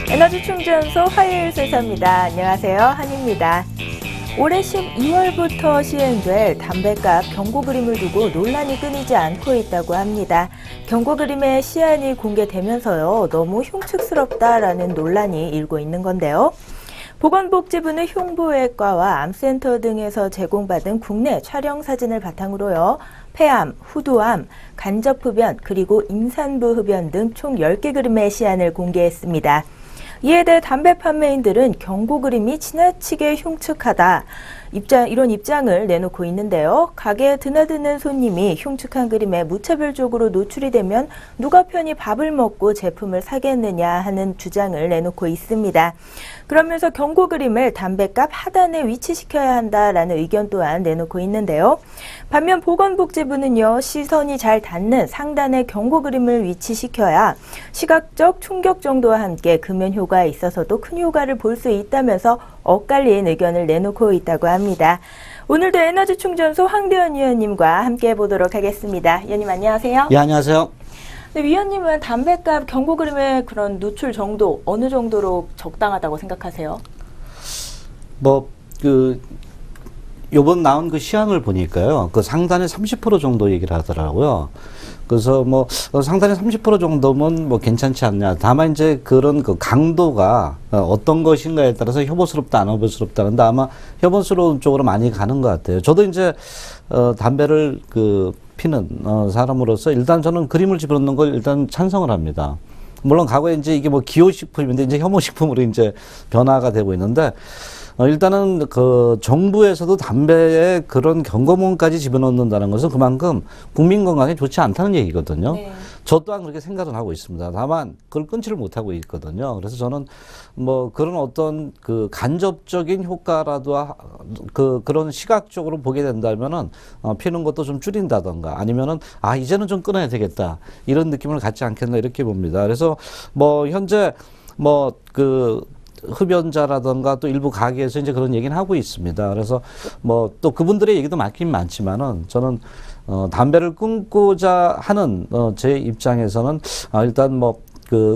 에너지 충전소 화요일 순서입니다. 안녕하세요, 한입니다. 올해 12월부터 시행될 담뱃값 경고 그림을 두고 논란이 끊이지 않고 있다고 합니다. 경고 그림의 시안이 공개되면서요, 너무 흉측스럽다라는 논란이 일고 있는 건데요. 보건복지부는 흉부외과와 암센터 등에서 제공받은 국내 촬영 사진을 바탕으로요, 폐암, 후두암, 간접흡연, 그리고 임산부 흡연 등 총 10개 그림의 시안을 공개했습니다. 이에 대해 담배 판매인들은 경고 그림이 지나치게 흉측하다, 이런 입장을 내놓고 있는데요. 가게에 드나드는 손님이 흉측한 그림에 무차별적으로 노출이 되면 누가 편히 밥을 먹고 제품을 사겠느냐 하는 주장을 내놓고 있습니다. 그러면서 경고 그림을 담뱃값 하단에 위치시켜야 한다라는 의견 또한 내놓고 있는데요. 반면 보건복지부는요, 시선이 잘 닿는 상단에 경고 그림을 위치시켜야 시각적 충격 정도와 함께 금연 효과에 있어서도 큰 효과를 볼 수 있다면서 엇갈린 의견을 내놓고 있다고 합니다. 오늘도 에너지 충전소 황대현 위원님과 함께 해보도록 하겠습니다. 위원님 안녕하세요. 예, 안녕하세요. 네, 위원님은 담뱃값 경고 그림의 그런 노출 정도 어느 정도로 적당하다고 생각하세요? 요번 나온 그 시황을 보니까요, 그 상단에 30% 정도 얘기를 하더라고요. 그래서 상단에 30% 정도면 괜찮지 않냐. 다만 이제 그런 그 강도가 어떤 것인가에 따라서 혐오스럽다, 안 혐오스럽다는데 아마 혐오스러운 쪽으로 많이 가는 것 같아요. 저도 이제 담배를 피는 사람으로서 일단 저는 그림을 집어넣는 걸 일단 찬성을 합니다. 물론 과거에 이제 이게 기호식품인데 이제 혐오식품으로 이제 변화가 되고 있는데, 일단은 정부에서도 담배에 그런 경고문까지 집어넣는다는 것은 그만큼 국민 건강에 좋지 않다는 얘기거든요. 네. 저 또한 그렇게 생각은 하고 있습니다. 다만 그걸 끊지를 못하고 있거든요. 그래서 저는 그런 어떤 간접적인 효과라도 그런 시각적으로 보게 된다면은 피는 것도 좀 줄인다던가 아니면은 이제는 좀 끊어야 되겠다 이런 느낌을 갖지 않겠나 이렇게 봅니다. 그래서 현재 흡연자라던가 또 일부 가게에서 이제 그런 얘기는 하고 있습니다. 그래서 또 그분들의 얘기도 많긴 많지만은 저는 담배를 끊고자 하는 제 입장에서는 일단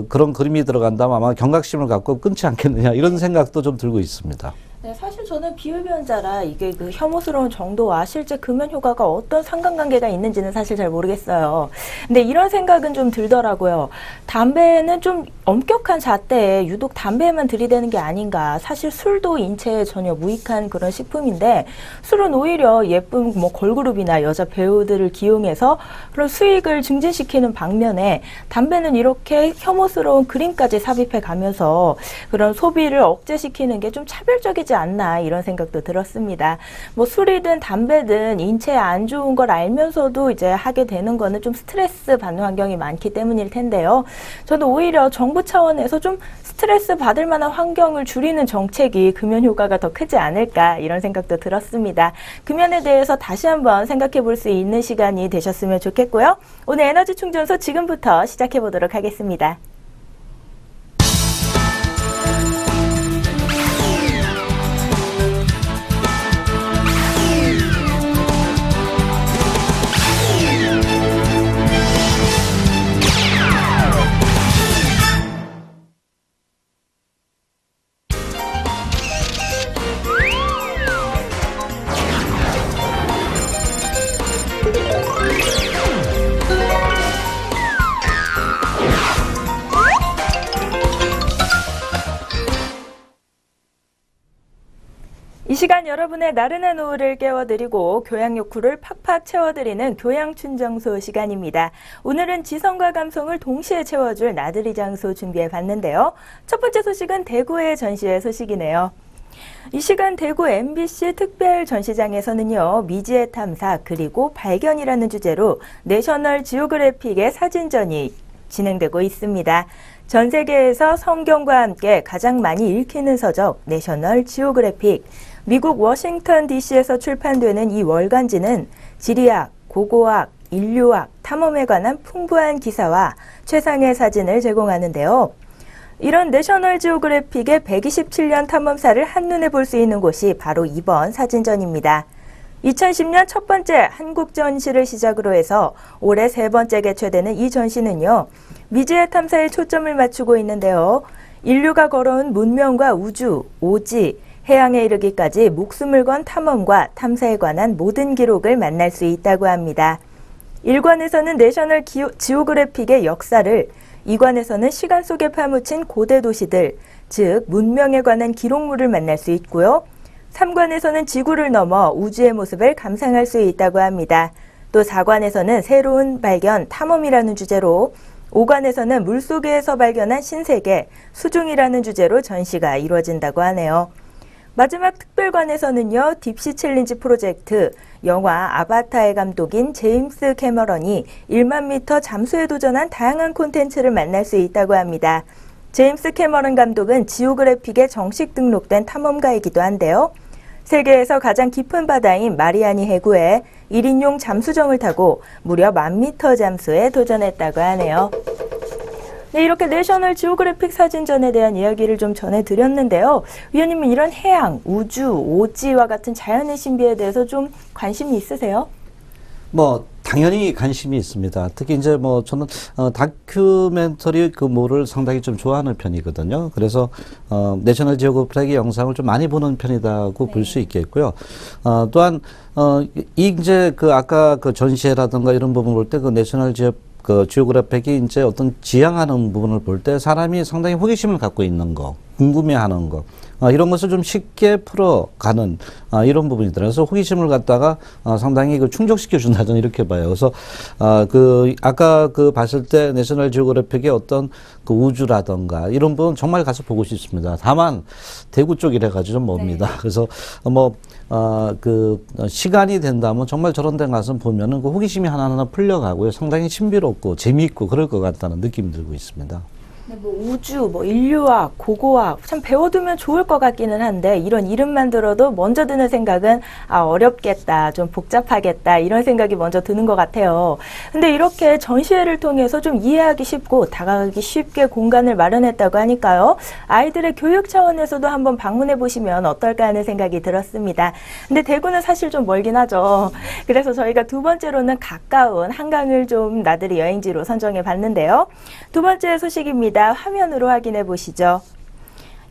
그런 그림이 들어간다면 아마 경각심을 갖고 끊지 않겠느냐 이런 생각도 좀 들고 있습니다. 네, 사실 저는 비흡연자라 이게 혐오스러운 정도와 실제 금연 효과가 어떤 상관관계가 있는지는 사실 잘 모르겠어요. 근데 이런 생각은 좀 들더라고요. 담배는 좀 엄격한 잣대에 유독 담배에만 들이대는 게 아닌가. 사실 술도 인체에 전혀 무익한 그런 식품인데 술은 오히려 예쁜 걸그룹이나 여자 배우들을 기용해서 그런 수익을 증진시키는 반면에 담배는 이렇게 혐오스러운 그림까지 삽입해 가면서 그런 소비를 억제시키는 게 좀 차별적이지 않나 이런 생각도 들었습니다. 술이든 담배든 인체에 안 좋은 걸 알면서도 이제 하게 되는 거는 좀 스트레스 받는 환경이 많기 때문일 텐데요. 저는 오히려 정부 차원에서 좀 스트레스 받을 만한 환경을 줄이는 정책이 금연 효과가 더 크지 않을까 이런 생각도 들었습니다. 금연에 대해서 다시 한번 생각해 볼 수 있는 시간이 되셨으면 좋겠고요. 오늘 에너지 충전소 지금부터 시작해 보도록 하겠습니다. 이 시간 여러분의 나른한 오후를 깨워드리고 교양 욕구를 팍팍 채워드리는 교양충전소 시간입니다. 오늘은 지성과 감성을 동시에 채워줄 나들이 장소 준비해봤는데요. 첫 번째 소식은 대구의 전시회 소식이네요. 이 시간 대구 MBC 특별 전시장에서는요, 미지의 탐사 그리고 발견이라는 주제로 내셔널 지오그래픽의 사진전이 진행되고 있습니다. 전 세계에서 성경과 함께 가장 많이 읽히는 서적 내셔널 지오그래픽, 미국 워싱턴 DC에서 출판되는 이 월간지는 지리학, 고고학, 인류학, 탐험에 관한 풍부한 기사와 최상의 사진을 제공하는데요. 이런 내셔널 지오그래픽의 127년 탐험사를 한눈에 볼 수 있는 곳이 바로 이번 사진전입니다. 2010년 첫 번째 한국 전시를 시작으로 해서 올해 세 번째 개최되는 이 전시는요, 미지의 탐사에 초점을 맞추고 있는데요. 인류가 걸어온 문명과 우주, 오지, 해양에 이르기까지 목숨을 건 탐험과 탐사에 관한 모든 기록을 만날 수 있다고 합니다. 1관에서는 내셔널 지오그래픽의 역사를, 2관에서는 시간 속에 파묻힌 고대 도시들, 즉 문명에 관한 기록물을 만날 수 있고요. 3관에서는 지구를 넘어 우주의 모습을 감상할 수 있다고 합니다. 또 4관에서는 새로운 발견, 탐험이라는 주제로, 5관에서는 물속에서 발견한 신세계, 수중이라는 주제로 전시가 이루어진다고 하네요. 마지막 특별관에서는요, 딥시 챌린지 프로젝트, 영화 아바타의 감독인 제임스 캐머런이 1만 미터 잠수에 도전한 다양한 콘텐츠를 만날 수 있다고 합니다. 제임스 캐머런 감독은 지오그래픽에 정식 등록된 탐험가이기도 한데요. 세계에서 가장 깊은 바다인 마리아니 해구에 1인용 잠수정을 타고 무려 1000m 잠수에 도전했다고 하네요. 네, 이렇게 내셔널 지오그래픽 사진전에 대한 이야기를 좀 전해드렸는데요. 위원님은 이런 해양, 우주, 오지와 같은 자연의 신비에 대해서 좀 관심이 있으세요? 뭐 당연히 관심이 있습니다. 특히 이제 뭐 저는 다큐멘터리 그뭐를 상당히 좀 좋아하는 편이거든요. 그래서 내셔널 지오그래픽 영상을 좀 많이 보는 편이라고 볼 수 있겠고요. 또한 이제 그 아까 그 전시회라든가 이런 부분 볼 때 그 내셔널 지오그래픽이 이제 어떤 지향하는 부분을 볼 때 사람이 상당히 호기심을 갖고 있는 거, 궁금해하는 거, 이런 것을 좀 쉽게 풀어가는 이런 부분이더라고요. 그래서 호기심을 갖다가 상당히 그 충족시켜 준다 저는 이렇게 봐요. 그래서 그 아까 그 봤을 때 내셔널 지오그래픽의 어떤 그 우주라든가 이런 부분 정말 가서 보고 싶습니다. 다만 대구 쪽이라 가지고 좀 멉니다. 네. 그래서 그 시간이 된다면 정말 저런 데 가서 보면은 그 호기심이 하나하나 풀려가고요. 상당히 신비롭고 재미있고 그럴 것 같다는 느낌이 들고 있습니다. 뭐 우주, 뭐 인류학, 고고학 참 배워두면 좋을 것 같기는 한데 이런 이름만 들어도 먼저 드는 생각은 어렵겠다, 좀 복잡하겠다 이런 생각이 먼저 드는 것 같아요. 근데 이렇게 전시회를 통해서 좀 이해하기 쉽고 다가가기 쉽게 공간을 마련했다고 하니까요. 아이들의 교육 차원에서도 한번 방문해 보시면 어떨까 하는 생각이 들었습니다. 근데 대구는 사실 좀 멀긴 하죠. 그래서 저희가 두 번째로는 가까운 한강을 좀 나들이 여행지로 선정해 봤는데요. 두 번째 소식입니다. 화면으로 확인해 보시죠.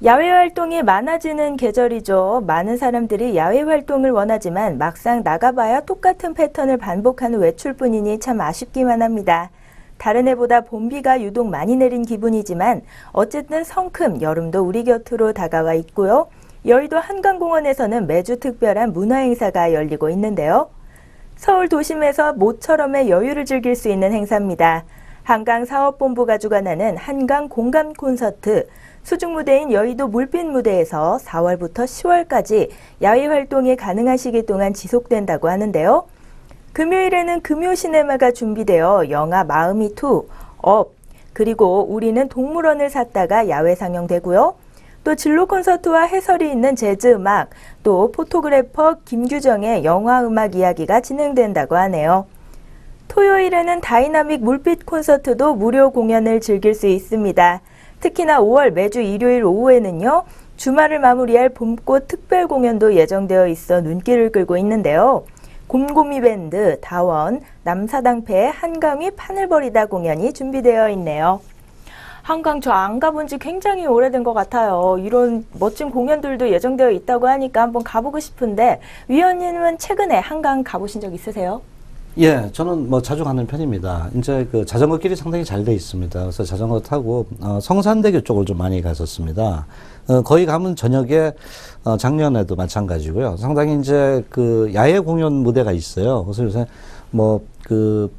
야외 활동이 많아지는 계절이죠. 많은 사람들이 야외 활동을 원하지만 막상 나가봐야 똑같은 패턴을 반복하는 외출뿐이니 참 아쉽기만 합니다. 다른 해보다 봄비가 유독 많이 내린 기분이지만 어쨌든 성큼 여름도 우리 곁으로 다가와 있고요. 여의도 한강공원에서는 매주 특별한 문화행사가 열리고 있는데요. 서울 도심에서 모처럼의 여유를 즐길 수 있는 행사입니다. 한강사업본부가 주관하는 한강 공감 콘서트, 수중무대인 여의도 물빛 무대에서 4월부터 10월까지 야외 활동이 가능한 시기 동안 지속된다고 하는데요. 금요일에는 금요시네마가 준비되어 영화 마음이 2, 업, 그리고 우리는 동물원을 샀다가 야외 상영되고요. 또 진로 콘서트와 해설이 있는 재즈음악, 또 포토그래퍼 김규정의 영화음악 이야기가 진행된다고 하네요. 토요일에는 다이나믹 물빛 콘서트도 무료 공연을 즐길 수 있습니다. 특히나 5월 매주 일요일 오후에는요. 주말을 마무리할 봄꽃 특별 공연도 예정되어 있어 눈길을 끌고 있는데요. 곰곰이 밴드, 다원, 남사당패의 한강 위 판을 버리다 공연이 준비되어 있네요. 한강 저 안 가본 지 굉장히 오래된 것 같아요. 이런 멋진 공연들도 예정되어 있다고 하니까 한번 가보고 싶은데 위원님은 최근에 한강 가보신 적 있으세요? 예, 저는 뭐 자주 가는 편입니다. 이제 그 자전거 길이 상당히 잘 돼 있습니다. 그래서 자전거 타고 성산대교 쪽을 좀 많이 갔었습니다. 거기 가면 저녁에 작년에도 마찬가지고요. 상당히 이제 그 야외 공연 무대가 있어요. 그래서 요새 뭐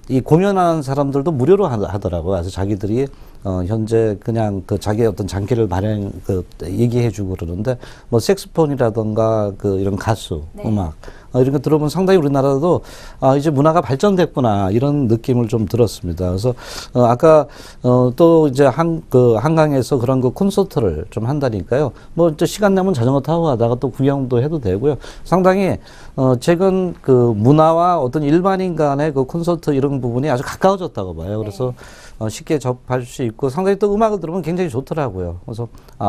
이 공연하는 사람들도 무료로 하더라고요. 그래서 자기들이 현재 그냥 그 자기의 어떤 장기를 얘기해주고 그러는데 뭐 색소폰이라던가 이런 가수, 네. 음악 이런 거 들어보면 상당히 우리나라도 이제 문화가 발전됐구나 이런 느낌을 좀 들었습니다. 그래서 아까 또 이제 한강에서 그런 그 콘서트를 좀 한다니까요. 뭐 이제 시간 내면 자전거 타고 가다가 또 구경도 해도 되고요. 상당히 최근 그 문화와 어떤 일반인 간의 그 콘서트 이런 부분이 아주 가까워졌다고 봐요. 그래서 쉽게 접할 수 있고 상당히 또 음악을 들으면 굉장히 좋더라고요. 그래서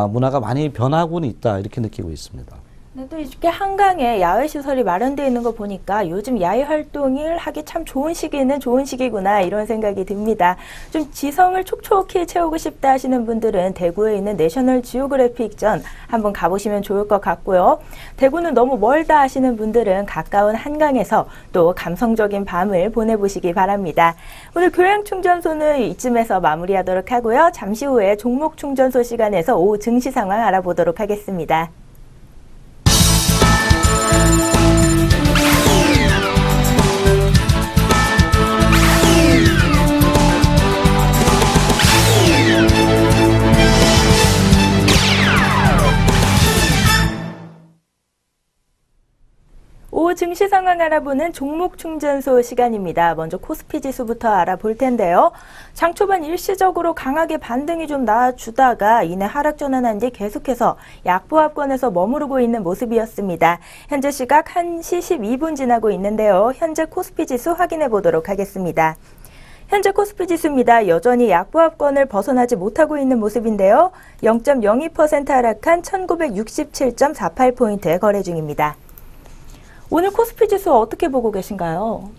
문화가 많이 변하고는 있다 이렇게 느끼고 있습니다. 네, 또 이렇게 한강에 야외 시설이 마련되어 있는 거 보니까 요즘 야외 활동을 하기 참 좋은 시기는 좋은 시기구나 이런 생각이 듭니다. 좀 지성을 촉촉히 채우고 싶다 하시는 분들은 대구에 있는 내셔널 지오그래픽전 한번 가보시면 좋을 것 같고요. 대구는 너무 멀다 하시는 분들은 가까운 한강에서 또 감성적인 밤을 보내보시기 바랍니다. 오늘 교양충전소는 이쯤에서 마무리하도록 하고요. 잠시 후에 종목충전소 시간에서 오후 증시 상황 알아보도록 하겠습니다. 오후 증시 상황 알아보는 종목충전소 시간입니다. 먼저 코스피 지수부터 알아볼 텐데요. 장 초반 일시적으로 강하게 반등이 좀 나와주다가 이내 하락 전환한 뒤 계속해서 약보합권에서 머무르고 있는 모습이었습니다. 현재 시각 1시 12분 지나고 있는데요. 현재 코스피 지수 확인해 보도록 하겠습니다. 현재 코스피 지수입니다. 여전히 약보합권을 벗어나지 못하고 있는 모습인데요. 0.02% 하락한 1967.48포인트에 거래 중입니다. 오늘 코스피 지수 어떻게 보고 계신가요?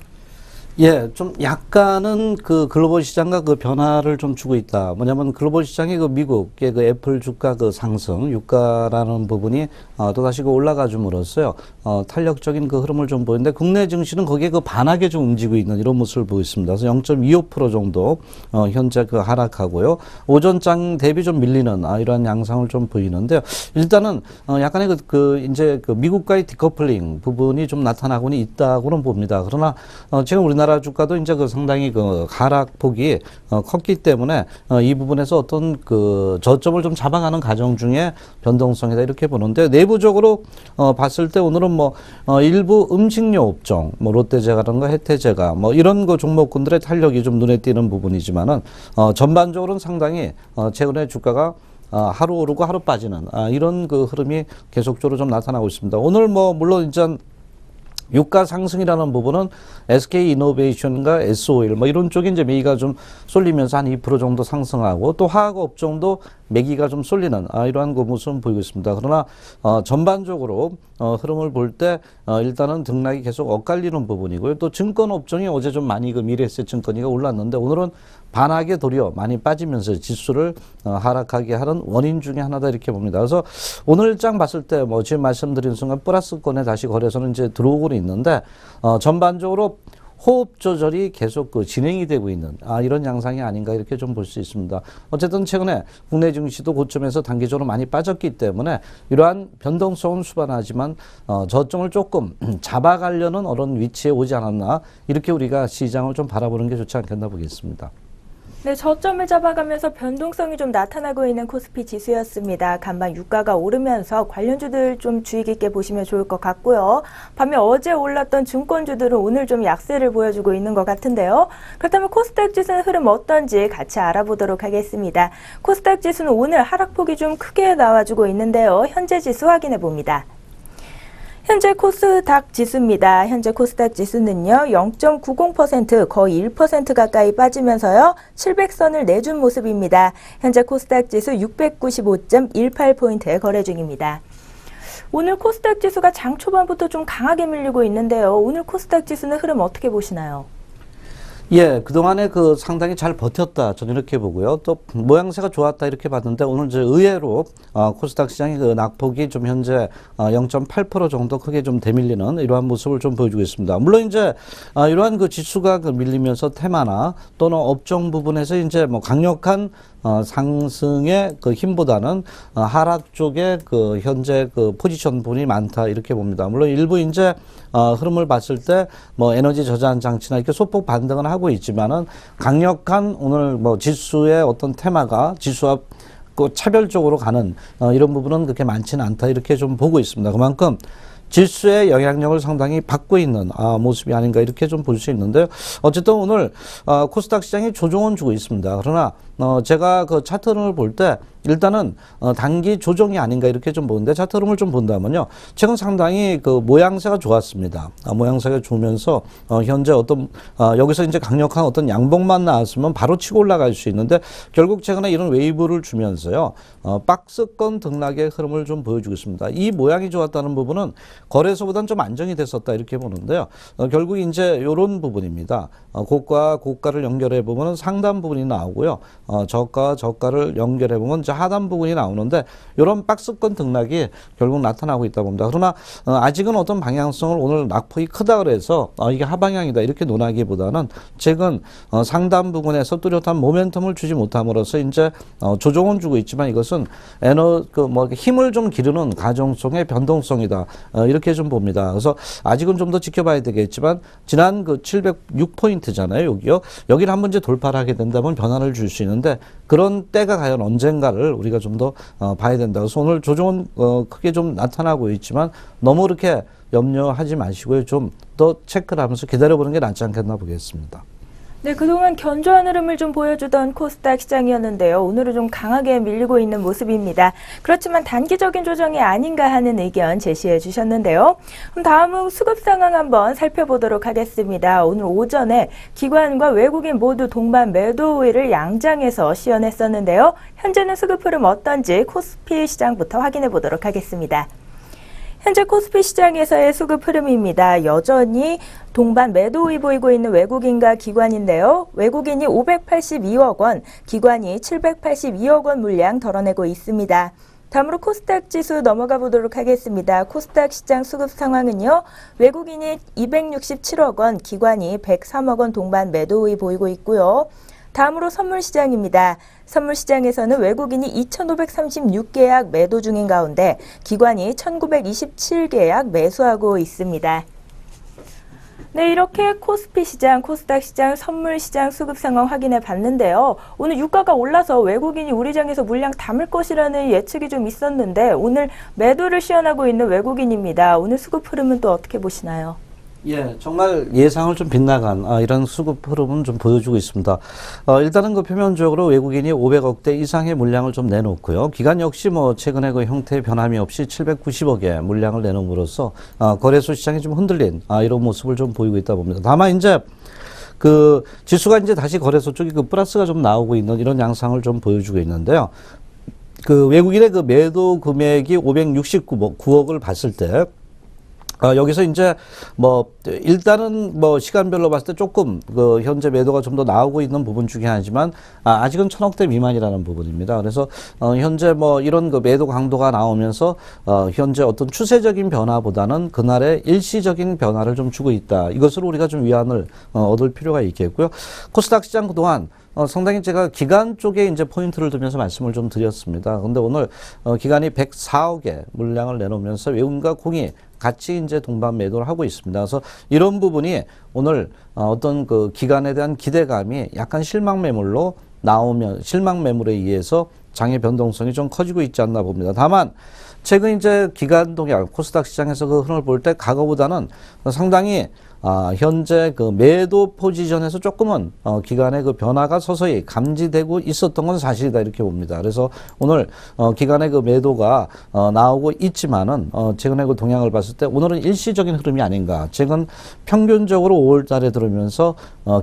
예, 좀 약간은 그 글로벌 시장과 그 변화를 좀 주고 있다. 뭐냐면 글로벌 시장의 그 미국의 그 애플 주가 그 상승, 유가라는 부분이 또다시 그 올라가 줌으로써요. 탄력적인 그 흐름을 좀 보이는데 국내 증시는 거기에 그 반하게 좀 움직이고 있는 이런 모습을 보고 있습니다. 그래서 0.25% 정도 현재 그 하락하고요. 오전장 대비 좀 밀리는 이러한 양상을 좀 보이는데요. 일단은 약간의 이제 그 미국과의 디커플링 부분이 좀 나타나고는 있다고는 봅니다. 그러나 지금 우리나라 주가도 이제 그 상당히 그 하락폭이 컸기 때문에 이 부분에서 어떤 그 저점을 좀 잡아가는 과정 중에 변동성이다 이렇게 보는데, 내부적으로 봤을 때 오늘은 뭐 일부 음식료 업종, 뭐 롯데제과라든가 혜태제과 뭐 이런 그 종목군들의 탄력이 좀 눈에 띄는 부분이지만은 전반적으로는 상당히 최근에 주가가 하루 오르고 하루 빠지는 이런 그 흐름이 계속적으로 좀 나타나고 있습니다. 오늘 뭐 물론 이제 유가 상승이라는 부분은 SK 이노베이션과 S-오일 뭐 이런 쪽이 이제 매기가 좀 쏠리면서 한 2% 정도 상승하고, 또 화학 업종도 매기가 좀 쏠리는 이러한 그 모습을 보이고 있습니다. 그러나 전반적으로 흐름을 볼 때 일단은 등락이 계속 엇갈리는 부분이고요. 또 증권 업종이 어제 좀 많이 그 미래에셋 증권이가 올랐는데 오늘은 반하게 도리어 많이 빠지면서 지수를 하락하게 하는 원인 중에 하나다 이렇게 봅니다. 그래서 오늘 장 봤을 때 뭐 지금 말씀드린 순간 플러스권에 다시 거래소는 이제 들어오고 있는데 전반적으로 호흡 조절이 계속 그 진행이 되고 있는 이런 양상이 아닌가 이렇게 좀 볼 수 있습니다. 어쨌든 최근에 국내 증시도 고점에서 단기적으로 많이 빠졌기 때문에 이러한 변동성은 수반하지만 저점을 조금 잡아가려는 그런 위치에 오지 않았나, 이렇게 우리가 시장을 좀 바라보는 게 좋지 않겠나 보겠습니다. 네, 저점을 잡아가면서 변동성이 좀 나타나고 있는 코스피 지수였습니다. 간밤 유가가 오르면서 관련주들 좀 주의 깊게 보시면 좋을 것 같고요. 반면 어제 올랐던 증권주들은 오늘 좀 약세를 보여주고 있는 것 같은데요. 그렇다면 코스닥 지수는 흐름 어떤지 같이 알아보도록 하겠습니다. 코스닥 지수는 오늘 하락폭이 좀 크게 나와주고 있는데요. 현재 지수 확인해 봅니다. 현재 코스닥 지수입니다. 현재 코스닥 지수는요, 0.90% 거의 1% 가까이 빠지면서요, 700선을 내준 모습입니다. 현재 코스닥 지수 695.18포인트에 거래 중입니다. 오늘 코스닥 지수가 장 초반부터 좀 강하게 밀리고 있는데요. 오늘 코스닥 지수는 흐름 어떻게 보시나요? 예, 그동안에 그 상당히 잘 버텼다, 저는 이렇게 보고요. 또 모양새가 좋았다 이렇게 봤는데 오늘 이제 의외로 코스닥 시장의 그 낙폭이 좀 현재 0.8% 정도 크게 좀 대밀리는 이러한 모습을 좀 보여주고 있습니다. 물론 이제 이러한 그 지수가 그 밀리면서 테마나 또는 업종 부분에서 이제 뭐 강력한 상승의 그 힘보다는 하락 쪽에 그 현재 그 포지션 분이 많다 이렇게 봅니다. 물론 일부 이제 흐름을 봤을 때 뭐 에너지 저장 장치나 이렇게 소폭 반등을 하고 있지만은 강력한 오늘 뭐 지수의 어떤 테마가 지수와 그 차별적으로 가는 이런 부분은 그렇게 많지는 않다 이렇게 좀 보고 있습니다. 그만큼 지수의 영향력을 상당히 받고 있는 모습이 아닌가 이렇게 좀 볼 수 있는데요. 어쨌든 오늘 코스닥 시장이 조정은 주고 있습니다. 그러나 제가 그 차트 흐름을 볼 때 일단은 단기 조정이 아닌가 이렇게 좀 보는데, 차트 흐름을 좀 본다면요, 최근 상당히 그 모양새가 좋았습니다. 모양새가 좋으면서 현재 어떤 여기서 이제 강력한 어떤 양봉만 나왔으면 바로 치고 올라갈 수 있는데, 결국 최근에 이런 웨이브를 주면서요 박스권 등락의 흐름을 좀 보여주고 있습니다. 이 모양이 좋았다는 부분은 거래소보다는 좀 안정이 됐었다 이렇게 보는데요. 결국 이제 이런 부분입니다. 고가 고가를 연결해 보면 상단 부분이 나오고요. 저가 저가를 연결해 보면 하단 부분이 나오는데, 이런 박스권 등락이 결국 나타나고 있다 봅니다. 그러나 아직은 어떤 방향성을 오늘 낙폭이 크다 그래서 이게 하방향이다 이렇게 논하기보다는 최근 상단 부분에서 뚜렷한 모멘텀을 주지 못함으로써 이제 조정은 주고 있지만, 이것은 힘을 좀 기르는 가정성의 변동성이다 이렇게 좀 봅니다. 그래서 아직은 좀 더 지켜봐야 되겠지만, 지난 그 706포인트잖아요. 여기요. 여기를 한번 이제 돌파를 하게 된다면 변화를 줄 수 있는데, 그런 때가 과연 언젠가를 우리가 좀 더 봐야 된다. 그래서 오늘 조정은 크게 좀 나타나고 있지만, 너무 그렇게 염려하지 마시고요. 좀 더 체크를 하면서 기다려보는 게 낫지 않겠나 보겠습니다. 네, 그동안 견조한 흐름을 좀 보여주던 코스닥 시장이었는데요. 오늘은 좀 강하게 밀리고 있는 모습입니다. 그렇지만 단기적인 조정이 아닌가 하는 의견 제시해 주셨는데요. 그럼 다음은 수급 상황 한번 살펴보도록 하겠습니다. 오늘 오전에 기관과 외국인 모두 동반 매도 우위를 양장해서 시연했었는데요. 현재는 수급 흐름 어떤지 코스피 시장부터 확인해 보도록 하겠습니다. 현재 코스피 시장에서의 수급 흐름입니다. 여전히 동반 매도 우위 보이고 있는 외국인과 기관인데요. 외국인이 582억 원, 기관이 782억 원 물량 덜어내고 있습니다. 다음으로 코스닥 지수 넘어가 보도록 하겠습니다. 코스닥 시장 수급 상황은요, 외국인이 267억 원, 기관이 103억 원 동반 매도 우위 보이고 있고요. 다음으로 선물시장입니다. 선물시장에서는 외국인이 2,536계약 매도 중인 가운데 기관이 1,927계약 매수하고 있습니다. 네, 이렇게 코스피 시장, 코스닥 시장, 선물 시장 수급 상황 확인해 봤는데요. 오늘 유가가 올라서 외국인이 우리 장에서 물량 담을 것이라는 예측이 좀 있었는데, 오늘 매도를 시연하고 있는 외국인입니다. 오늘 수급 흐름은 또 어떻게 보시나요? 예, 정말 예상을 좀 빗나간 이런 수급 흐름은 좀 보여주고 있습니다. 일단은 그 표면적으로 외국인이 500억대 이상의 물량을 좀 내놓고요. 기관 역시 뭐 최근에 그 형태의 변함이 없이 790억의 물량을 내놓음으로써 거래소 시장이 좀 흔들린 이런 모습을 좀 보이고 있다 봅니다. 다만 이제 그 지수가 이제 다시 거래소 쪽이 그 플러스가 좀 나오고 있는 이런 양상을 좀 보여주고 있는데요. 그 외국인의 그 매도 금액이 569억을 봤을 때, 여기서 이제 일단은 시간별로 봤을 때 조금 그 현재 매도가 좀 더 나오고 있는 부분 중에 하나지만, 아직은 1,000억대 미만이라는 부분입니다. 그래서 현재 이런 그 매도 강도가 나오면서 현재 어떤 추세적인 변화보다는 그날의 일시적인 변화를 좀 주고 있다. 이것으로 우리가 좀 위안을 얻을 필요가 있겠고요. 코스닥 시장 그동안 상당히 제가 기관 쪽에 이제 포인트를 두면서 말씀을 좀 드렸습니다. 근데 오늘 기관이 104억의 물량을 내놓으면서 외국인과 공이 같이 이제 동반 매도를 하고 있습니다. 그래서 이런 부분이 오늘 어떤 그 기관에 대한 기대감이 약간 실망 매물로 나오면, 실망 매물에 의해서 장의 변동성이 좀 커지고 있지 않나 봅니다. 다만 최근 이제 기관 동향, 코스닥 시장에서 그 흐름을 볼 때 과거보다는 상당히 현재 그 매도 포지션에서 조금은 기간의 그 변화가 서서히 감지되고 있었던 건 사실이다 이렇게 봅니다. 그래서 오늘 기간의 그 매도가 나오고 있지만은 최근의 그 동향을 봤을 때 오늘은 일시적인 흐름이 아닌가. 최근 평균적으로 5월 달에 들으면서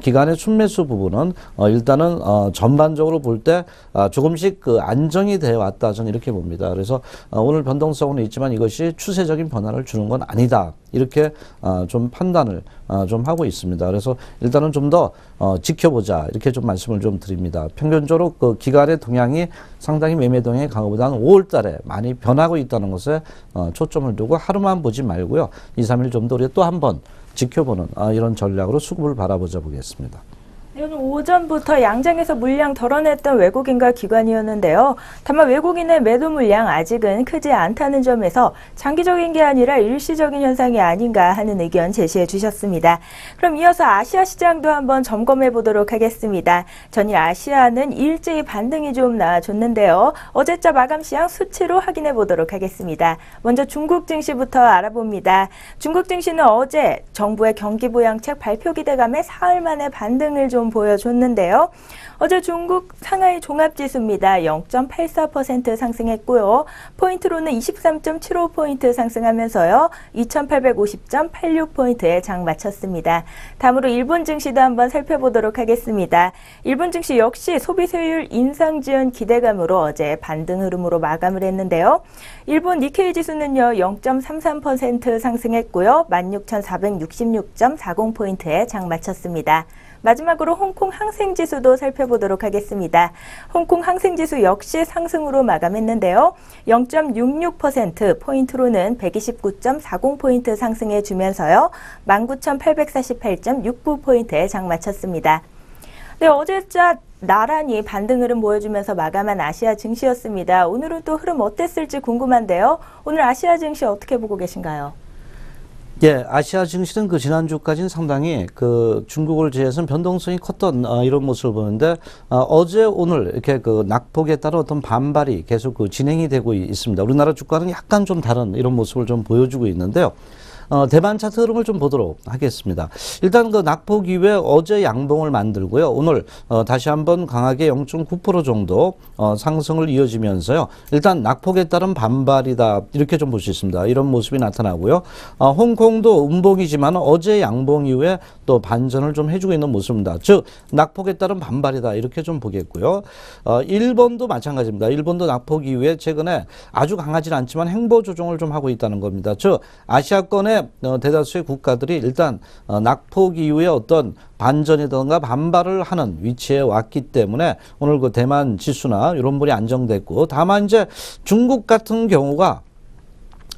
기간의 순매수 부분은 일단은 전반적으로 볼 때 조금씩 그 안정이 되어 왔다 저는 이렇게 봅니다. 그래서 오늘 변동성은 있지만 이것이 추세적인 변화를 주는 건 아니다. 이렇게 좀 판단을 좀 하고 있습니다. 그래서 일단은 좀 더 지켜보자 이렇게 좀 말씀을 좀 드립니다. 평균적으로 그 기간의 동향이 상당히 매매 동향의 강화보다는 5월 달에 많이 변하고 있다는 것에 초점을 두고 하루만 보지 말고요. 2, 3일 좀 더 우리가 또 한번 지켜보는 이런 전략으로 수급을 바라보자 보겠습니다. 오늘 오전부터 양장에서 물량 덜어냈던 외국인과 기관이었는데요. 다만 외국인의 매도 물량 아직은 크지 않다는 점에서 장기적인 게 아니라 일시적인 현상이 아닌가 하는 의견 제시해 주셨습니다. 그럼 이어서 아시아 시장도 한번 점검해 보도록 하겠습니다. 전일 아시아는 일제히 반등이 좀 나와줬는데요. 어제자 마감 시황 수치로 확인해 보도록 하겠습니다. 먼저 중국 증시부터 알아봅니다. 중국 증시는 어제 정부의 경기 부양책 발표 기대감에 사흘 만에 반등을 좀 보여줬는데요. 어제 중국 상하이 종합지수입니다. 0.84% 상승했고요. 포인트로는 23.75포인트 상승하면서요. 2850.86포인트에 장 마쳤습니다. 다음으로 일본 증시도 한번 살펴보도록 하겠습니다. 일본 증시 역시 소비 세율 인상 지연 기대감으로 어제 반등 흐름으로 마감을 했는데요. 일본 니케이 지수는요. 0.33% 상승했고요. 16,466.40포인트에 장 마쳤습니다. 마지막으로 홍콩 항생지수도 살펴보도록 하겠습니다. 홍콩 항생지수 역시 상승으로 마감했는데요. 0.66% 포인트로는 129.40포인트 상승해 주면서요. 19,848.69포인트에 장 마쳤습니다. 네, 어제자 나란히 반등 흐름 보여주면서 마감한 아시아 증시였습니다. 오늘은 또 흐름 어땠을지 궁금한데요. 오늘 아시아 증시 어떻게 보고 계신가요? 예, 아시아 증시는 그 지난주까지는 상당히 그 중국을 제외해서는 변동성이 컸던 이런 모습을 보는데 어제 오늘 이렇게 그 낙폭에 따른 어떤 반발이 계속 그 진행이 되고 있습니다. 우리나라 주가는 약간 좀 다른 이런 모습을 좀 보여주고 있는데요. 대만 차트 흐름을 좀 보도록 하겠습니다. 일단 그 낙폭 이후에 어제 양봉을 만들고요. 오늘 다시 한번 강하게 0.9% 정도 상승을 이어지면서요. 일단 낙폭에 따른 반발이다 이렇게 좀 볼 수 있습니다. 이런 모습이 나타나고요. 홍콩도 음봉이지만 어제 양봉 이후에 또 반전을 좀 해주고 있는 모습입니다. 즉 낙폭에 따른 반발이다 이렇게 좀 보겠고요. 일본도 마찬가지입니다. 일본도 낙폭 이후에 최근에 아주 강하지는 않지만 행보 조정을 좀 하고 있다는 겁니다. 즉 아시아권의 대다수의 국가들이 일단 낙폭 이후에 어떤 반전이든가 반발을 하는 위치에 왔기 때문에 오늘 그 대만 지수나 이런 분이 안정됐고, 다만 이제 중국 같은 경우가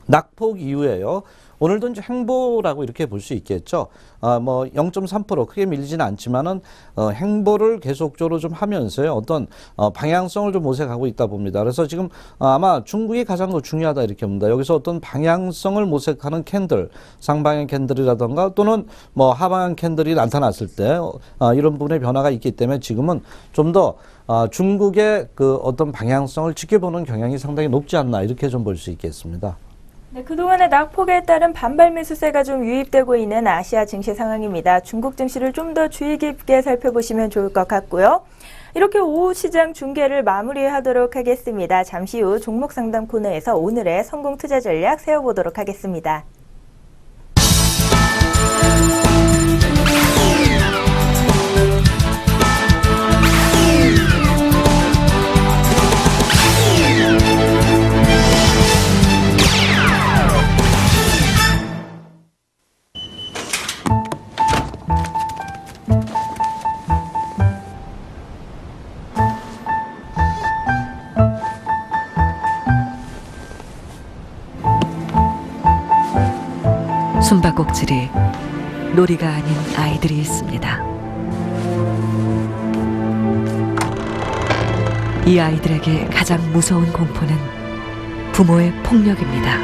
낙폭 이후에요. 오늘도 이제 행보라고 이렇게 볼 수 있겠죠. 뭐 0.3% 크게 밀리지는 않지만은 행보를 계속적으로 좀 하면서요. 어떤 방향성을 좀 모색하고 있다 봅니다. 그래서 지금 아마 중국이 가장 더 중요하다 이렇게 봅니다. 여기서 어떤 방향성을 모색하는 캔들, 상방향 캔들이라던가 또는 뭐 하방향 캔들이 나타났을 때 이런 부분의 변화가 있기 때문에 지금은 좀 더 중국의 그 어떤 방향성을 지켜보는 경향이 상당히 높지 않나 이렇게 좀 볼 수 있겠습니다. 네, 그동안의 낙폭에 따른 반발 매수세가 좀 유입되고 있는 아시아 증시 상황입니다. 중국 증시를 좀 더 주의 깊게 살펴보시면 좋을 것 같고요. 이렇게 오후 시장 중계를 마무리하도록 하겠습니다. 잠시 후 종목 상담 코너에서 오늘의 성공 투자 전략 세워보도록 하겠습니다. 숨바꼭질이 놀이가 아닌 아이들이 있습니다. 이 아이들에게 가장 무서운 공포는 부모의 폭력입니다.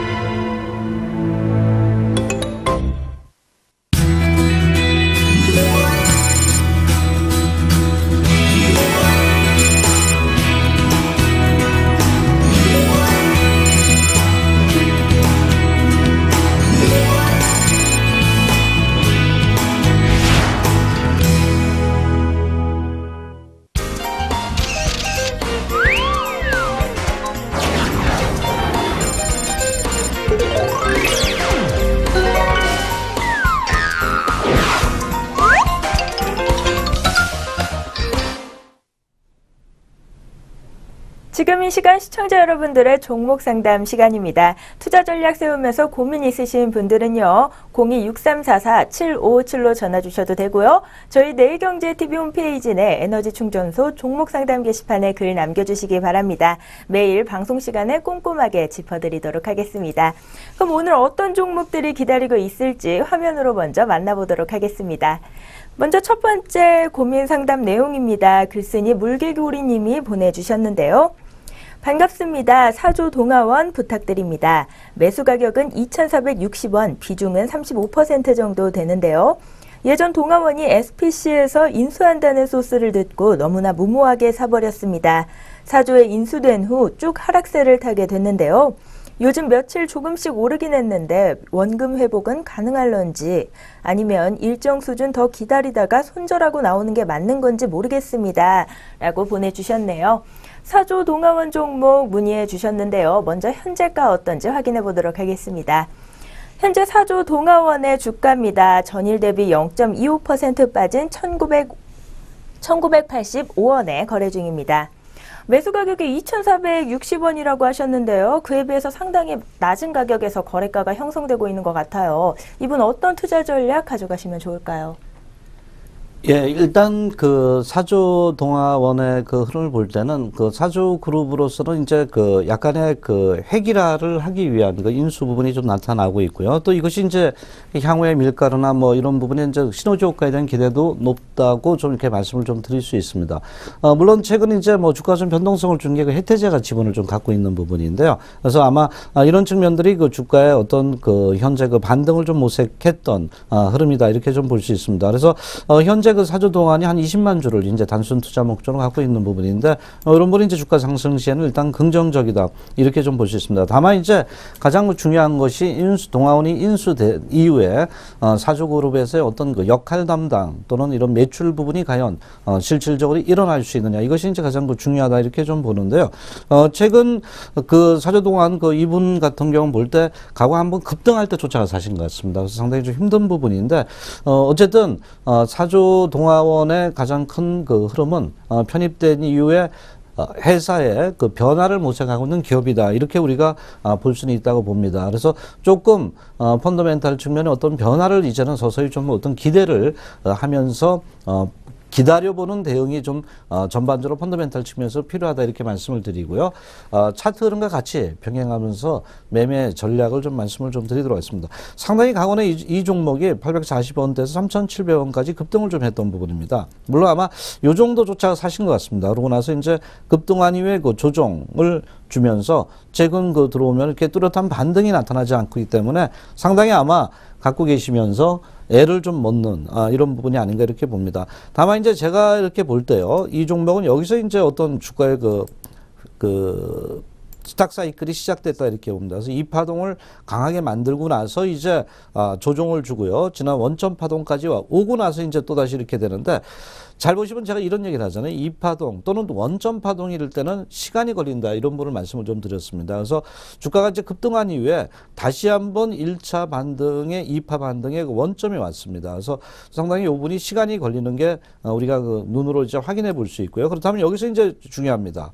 지금 이 시간 시청자 여러분들의 종목 상담 시간입니다. 투자 전략 세우면서 고민 있으신 분들은요. 02-6344-7557로 전화 주셔도 되고요. 저희 내일경제TV 홈페이지 내 에너지 충전소 종목 상담 게시판에 글 남겨주시기 바랍니다. 매일 방송 시간에 꼼꼼하게 짚어드리도록 하겠습니다. 그럼 오늘 어떤 종목들이 기다리고 있을지 화면으로 먼저 만나보도록 하겠습니다. 먼저 첫 번째 고민 상담 내용입니다. 글쓴이 물개구리님이 보내주셨는데요. 반갑습니다. 사조 동화원 부탁드립니다. 매수 가격은 2,460원, 비중은 35% 정도 되는데요. 예전 동화원이 SPC에서 인수한다는 소스를 듣고 너무나 무모하게 사버렸습니다. 사조에 인수된 후 쭉 하락세를 타게 됐는데요. 요즘 며칠 조금씩 오르긴 했는데 원금 회복은 가능할런지 아니면 일정 수준 더 기다리다가 손절하고 나오는 게 맞는 건지 모르겠습니다. 라고 보내주셨네요. 사조 동화원 종목 문의해 주셨는데요. 먼저 현재가 어떤지 확인해 보도록 하겠습니다. 현재 사조 동화원의 주가입니다. 전일 대비 0.25% 빠진 1,985원에 거래 중입니다. 매수 가격이 2,460원이라고 하셨는데요. 그에 비해서 상당히 낮은 가격에서 거래가가 형성되고 있는 것 같아요. 이분 어떤 투자 전략 가져가시면 좋을까요? 예, 일단 그 사조 동화원의 그 흐름을 볼 때는 그 사조 그룹으로서는 이제 그 약간의 그 획일화를 하기 위한 그 인수 부분이 좀 나타나고 있고요. 또 이것이 이제 향후의 밀가루나 뭐 이런 부분에 이제 시너지 효과에 대한 기대도 높다고 좀 이렇게 말씀을 좀 드릴 수 있습니다. 물론 최근 이제 뭐 주가 좀 변동성을 준 게 그 해태제가 지분을 좀 갖고 있는 부분인데요. 그래서 아마 이런 측면들이 그 주가의 어떤 그 현재 그 반등을 좀 모색했던 흐름이다 이렇게 좀 볼 수 있습니다. 그래서 현재 그 사조 동안이 한 20만 주를 이제 단순 투자 목적으로 갖고 있는 부분인데 이런 분이 이제 주가 상승 시에는 일단 긍정적이다 이렇게 좀 볼 수 있습니다. 다만 이제 가장 중요한 것이 동화원이 인수된 이후에 사조 그룹에서의 어떤 그 역할 담당 또는 이런 매출 부분이 과연 실질적으로 일어날 수 있느냐 이것이 이제 가장 그 중요하다 이렇게 좀 보는데요. 최근 그 사조 동화원 그 이분 같은 경우 볼 때 과거 한번 급등할 때 쫓아가 사신 것 같습니다. 그래서 상당히 좀 힘든 부분인데 어쨌든 사조 동화원의 가장 큰 그 흐름은 편입된 이후에 회사의 그 변화를 모색하고 있는 기업이다. 이렇게 우리가 볼 수는 있다고 봅니다. 그래서 조금 펀더멘탈 측면에 어떤 변화를 이제는 서서히 좀 어떤 기대를 하면서 기다려보는 대응이 좀 전반적으로 펀더멘탈 측면에서 필요하다 이렇게 말씀을 드리고요. 차트 흐름과 같이 병행하면서 매매 전략을 좀 말씀을 좀 드리도록 하겠습니다. 상당히 강원의 이 종목이 840원대에서 3,700원까지 급등을 좀 했던 부분입니다. 물론 아마 요 정도조차 사신 것 같습니다. 그러고 나서 이제 급등한 이후에 그 조정을 주면서 최근 그 들어오면 이렇게 뚜렷한 반등이 나타나지 않고 있기 때문에 상당히 아마 갖고 계시면서 애를 좀 먹는 이런 부분이 아닌가 이렇게 봅니다. 다만 이제 제가 이렇게 볼 때요, 이 종목은 여기서 이제 어떤 주가의 그 스탁 사이클이 시작됐다 이렇게 봅니다. 그래서 이 파동을 강하게 만들고 나서 이제 조정을 주고요. 지난 원점 파동까지 오고 나서 이제 또다시 이렇게 되는데 잘 보시면 제가 이런 얘기를 하잖아요. 이 파동 또는 원점 파동이 이럴 때는 시간이 걸린다 이런 부분을 말씀을 좀 드렸습니다. 그래서 주가가 이제 급등한 이후에 다시 한번 1차 반등의 2파 반등의 그 원점이 왔습니다. 그래서 상당히 이 부분이 시간이 걸리는 게 우리가 그 눈으로 이제 확인해 볼 수 있고요. 그렇다면 여기서 이제 중요합니다.